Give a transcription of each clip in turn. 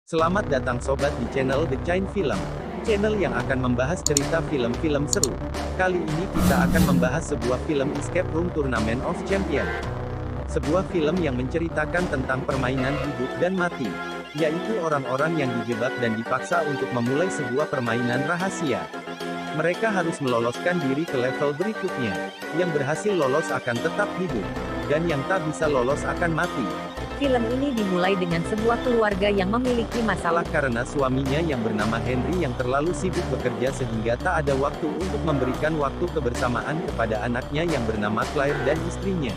Selamat datang sobat di channel The Chain Film. Channel yang akan membahas cerita film-film seru. Kali ini kita akan membahas sebuah film Escape Room Tournament of Champions. Sebuah film yang menceritakan tentang permainan hidup dan mati, yaitu orang-orang yang dijebak dan dipaksa untuk memulai sebuah permainan rahasia. Mereka harus meloloskan diri ke level berikutnya. Yang berhasil lolos akan tetap hidup, dan yang tak bisa lolos akan mati. Film ini dimulai dengan sebuah keluarga yang memiliki masalah Karena suaminya yang bernama Henry yang terlalu sibuk bekerja sehingga tak ada waktu untuk memberikan waktu kebersamaan kepada anaknya yang bernama Claire dan istrinya.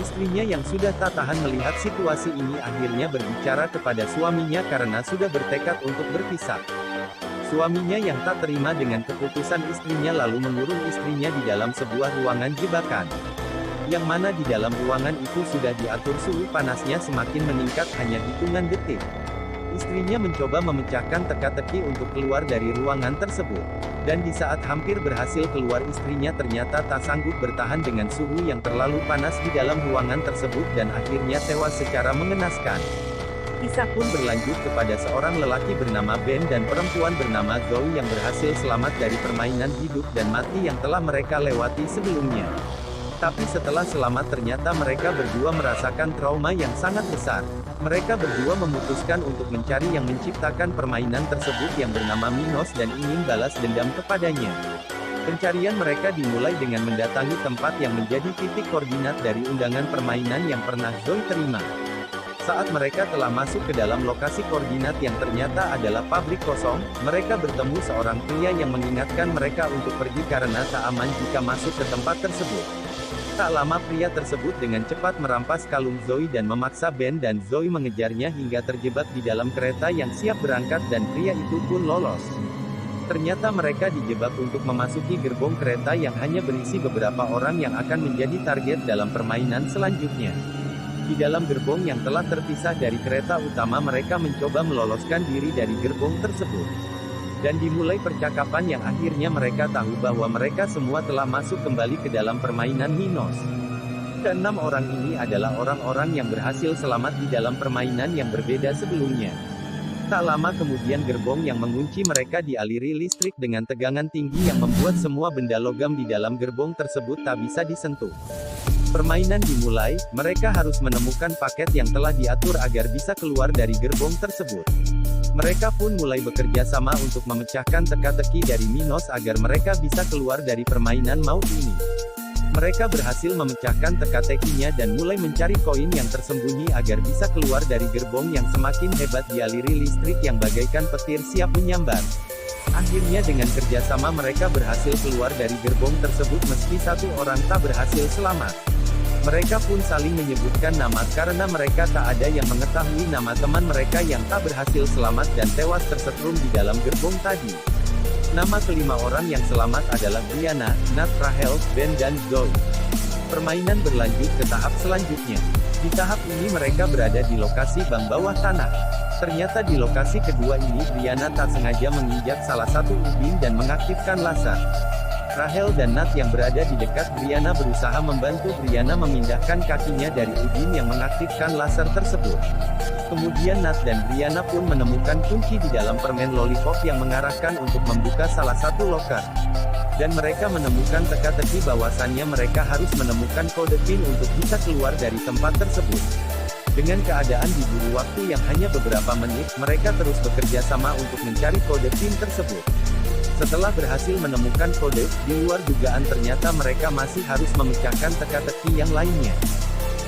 Istrinya yang sudah tak tahan melihat situasi ini akhirnya berbicara kepada suaminya karena sudah bertekad untuk berpisah. Suaminya yang tak terima dengan keputusan istrinya lalu mengurung istrinya di dalam sebuah ruangan jebakan. Yang mana di dalam ruangan itu sudah diatur suhu panasnya semakin meningkat hanya hitungan detik. Istrinya mencoba memecahkan teka-teki untuk keluar dari ruangan tersebut. Dan di saat hampir berhasil keluar istrinya ternyata tak sanggup bertahan dengan suhu yang terlalu panas di dalam ruangan tersebut dan akhirnya tewas secara mengenaskan. Kisah pun berlanjut kepada seorang lelaki bernama Ben dan perempuan bernama Zoe yang berhasil selamat dari permainan hidup dan mati yang telah mereka lewati sebelumnya. Tapi setelah selamat ternyata mereka berdua merasakan trauma yang sangat besar. Mereka berdua memutuskan untuk mencari yang menciptakan permainan tersebut yang bernama Minos dan ingin balas dendam kepadanya. Pencarian mereka dimulai dengan mendatangi tempat yang menjadi titik koordinat dari undangan permainan yang pernah Zoe terima. Saat mereka telah masuk ke dalam lokasi koordinat yang ternyata adalah pabrik kosong, mereka bertemu seorang pria yang mengingatkan mereka untuk pergi karena tak aman jika masuk ke tempat tersebut. Tak lama pria tersebut dengan cepat merampas kalung Zoe dan memaksa Ben dan Zoe mengejarnya hingga terjebak di dalam kereta yang siap berangkat dan pria itu pun lolos. Ternyata mereka dijebak untuk memasuki gerbong kereta yang hanya berisi beberapa orang yang akan menjadi target dalam permainan selanjutnya. Di dalam gerbong yang telah terpisah dari kereta utama mereka mencoba meloloskan diri dari gerbong tersebut. Dan dimulai percakapan yang akhirnya mereka tahu bahwa mereka semua telah masuk kembali ke dalam permainan Minos. Keenam orang ini adalah orang-orang yang berhasil selamat di dalam permainan yang berbeda sebelumnya. Tak lama kemudian gerbong yang mengunci mereka dialiri listrik dengan tegangan tinggi yang membuat semua benda logam di dalam gerbong tersebut tak bisa disentuh. Permainan dimulai, mereka harus menemukan paket yang telah diatur agar bisa keluar dari gerbong tersebut. Mereka pun mulai bekerja sama untuk memecahkan teka-teki dari Minos agar mereka bisa keluar dari permainan maut ini. Mereka berhasil memecahkan teka-tekinya dan mulai mencari koin yang tersembunyi agar bisa keluar dari gerbong yang semakin hebat dialiri listrik yang bagaikan petir siap menyambar. Akhirnya dengan kerjasama mereka berhasil keluar dari gerbong tersebut meski satu orang tak berhasil selamat. Mereka pun saling menyebutkan nama karena mereka tak ada yang mengetahui nama teman mereka yang tak berhasil selamat dan tewas tersetrum di dalam gerbong tadi. Nama kelima orang yang selamat adalah Brianna, Nat, Rachel, Ben dan Zoe. Permainan berlanjut ke tahap selanjutnya. Di tahap ini mereka berada di lokasi bank bawah tanah. Ternyata di lokasi kedua ini Brianna tak sengaja menginjak salah satu ubin dan mengaktifkan laser. Rachel dan Nat yang berada di dekat Brianna berusaha membantu Brianna memindahkan kakinya dari ubin yang mengaktifkan laser tersebut. Kemudian Nat dan Brianna pun menemukan kunci di dalam permen lollipop yang mengarahkan untuk membuka salah satu loker. Dan mereka menemukan teka-teki bahwasannya mereka harus menemukan kode PIN untuk bisa keluar dari tempat tersebut. Dengan keadaan diburu waktu yang hanya beberapa menit, mereka terus bekerja sama untuk mencari kode PIN tersebut. Setelah berhasil menemukan kode, di luar dugaan ternyata mereka masih harus memecahkan teka-teki yang lainnya.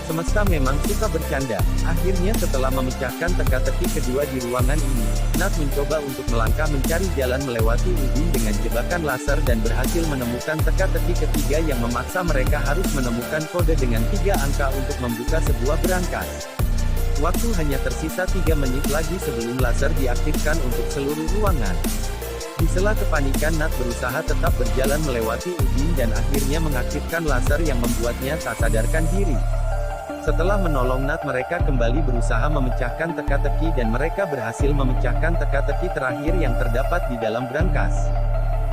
Semesta memang suka bercanda. Akhirnya setelah memecahkan teka-teki kedua di ruangan ini, Nat mencoba untuk melangkah mencari jalan melewati ubin dengan jebakan laser dan berhasil menemukan teka-teki ketiga yang memaksa mereka harus menemukan kode dengan 3 angka untuk membuka sebuah berangkas. Waktu hanya tersisa 3 menit lagi sebelum laser diaktifkan untuk seluruh ruangan. Di sela kepanikan Nat berusaha tetap berjalan melewati ubin dan akhirnya mengaktifkan laser yang membuatnya tak sadarkan diri. Setelah menolong Nat mereka kembali berusaha memecahkan teka-teki dan mereka berhasil memecahkan teka-teki terakhir yang terdapat di dalam berangkas.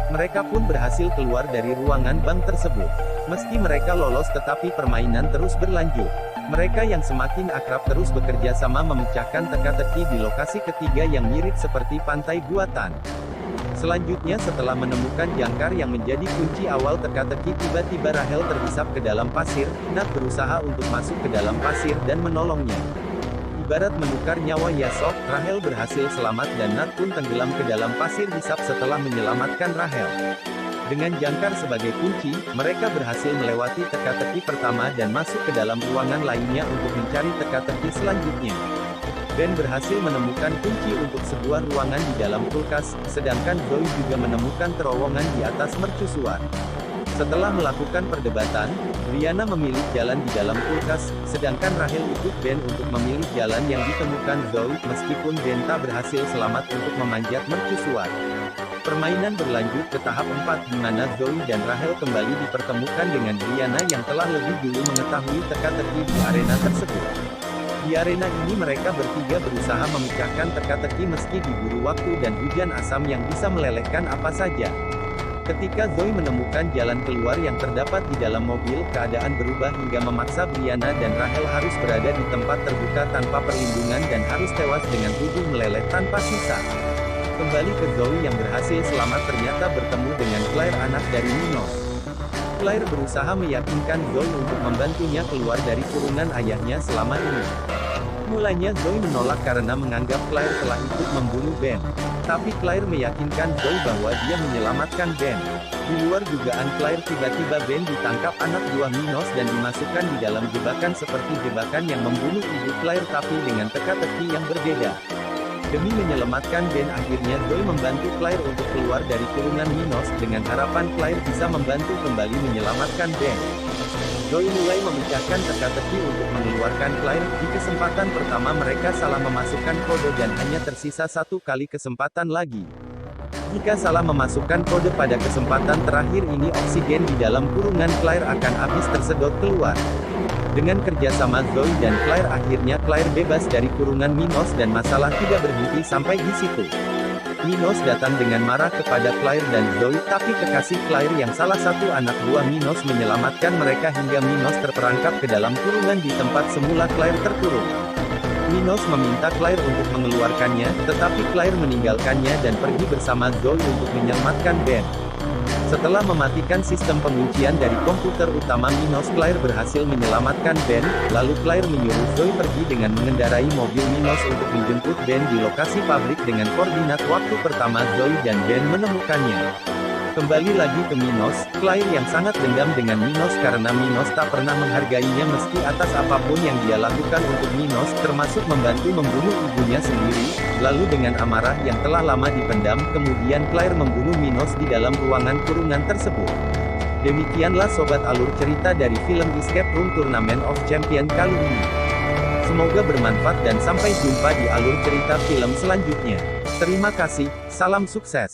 Mereka pun berhasil keluar dari ruangan bank tersebut. Meski mereka lolos tetapi permainan terus berlanjut. Mereka yang semakin akrab terus bekerja sama memecahkan teka-teki di lokasi ketiga yang mirip seperti pantai buatan. Selanjutnya setelah menemukan jangkar yang menjadi kunci awal teka-teki, tiba-tiba Rahel terhisap ke dalam pasir. Nat berusaha untuk masuk ke dalam pasir dan menolongnya. Ibarat menukar nyawa Yasok, Rahel berhasil selamat dan Nat pun tenggelam ke dalam pasir hisap setelah menyelamatkan Rahel. Dengan jangkar sebagai kunci, mereka berhasil melewati teka-teki pertama dan masuk ke dalam ruangan lainnya untuk mencari teka-teki selanjutnya. Ben berhasil menemukan kunci untuk sebuah ruangan di dalam kulkas, sedangkan Zoe juga menemukan terowongan di atas mercusuar. Setelah melakukan perdebatan, Brianna memilih jalan di dalam kulkas, sedangkan Rahel ikut Ben untuk memilih jalan yang ditemukan Zoe, meskipun Ben tak berhasil selamat untuk memanjat mercusuar. Permainan berlanjut ke tahap 4 di mana Zoe dan Rahel kembali dipertemukan dengan Brianna yang telah lebih dulu mengetahui teka-teki di arena tersebut. Di arena ini mereka bertiga berusaha memecahkan teka-teki meski diburu waktu dan hujan asam yang bisa melelehkan apa saja. Ketika Zoe menemukan jalan keluar yang terdapat di dalam mobil, keadaan berubah hingga memaksa Brianna dan Rahel harus berada di tempat terbuka tanpa perlindungan dan harus tewas dengan tubuh meleleh tanpa sisa. Kembali ke Zoe yang berhasil selamat ternyata bertemu dengan Claire, anak dari Minos. Claire berusaha meyakinkan Zoe untuk membantunya keluar dari kurungan ayahnya selama ini. Mulanya Zoe menolak karena menganggap Claire telah ikut membunuh Ben. Tapi Claire meyakinkan Zoe bahwa dia menyelamatkan Ben. Di luar dugaan Claire, tiba-tiba Ben ditangkap anak buah Minos dan dimasukkan di dalam jebakan seperti jebakan yang membunuh ibu Claire tapi dengan teka-teki yang berbeda. Demi menyelamatkan Ben, akhirnya Zoe membantu Claire untuk keluar dari kurungan Minos dengan harapan Claire bisa membantu kembali menyelamatkan Ben. Zoe mulai memecahkan teka-teki untuk mengeluarkan Claire. Di kesempatan pertama mereka salah memasukkan kode dan hanya tersisa satu kali kesempatan lagi. Jika salah memasukkan kode pada kesempatan terakhir ini, oksigen di dalam kurungan Claire akan habis tersedot keluar. Dengan kerjasama Zoe dan Claire, akhirnya Claire bebas dari kurungan Minos dan masalah tidak berhenti sampai di situ. Minos datang dengan marah kepada Claire dan Zoe, tapi kekasih Claire yang salah satu anak buah Minos menyelamatkan mereka hingga Minos terperangkap ke dalam kurungan di tempat semula Claire terkurung. Minos meminta Claire untuk mengeluarkannya, tetapi Claire meninggalkannya dan pergi bersama Zoe untuk menyelamatkan Ben. Setelah mematikan sistem penguncian dari komputer utama Minos, Claire berhasil menyelamatkan Ben, lalu Claire menyuruh Zoe pergi dengan mengendarai mobil Minos untuk menjemput Ben di lokasi pabrik dengan koordinat waktu pertama Zoe dan Ben menemukannya. Kembali lagi ke Minos, Claire yang sangat dendam dengan Minos karena Minos tak pernah menghargainya meski atas apapun yang dia lakukan untuk Minos, termasuk membantu membunuh ibunya sendiri. Lalu dengan amarah yang telah lama dipendam, kemudian Claire membunuh Minos di dalam ruangan kurungan tersebut. Demikianlah sobat alur cerita dari film Escape Room Tournament of Champions kali ini. Semoga bermanfaat dan sampai jumpa di alur cerita film selanjutnya. Terima kasih, salam sukses.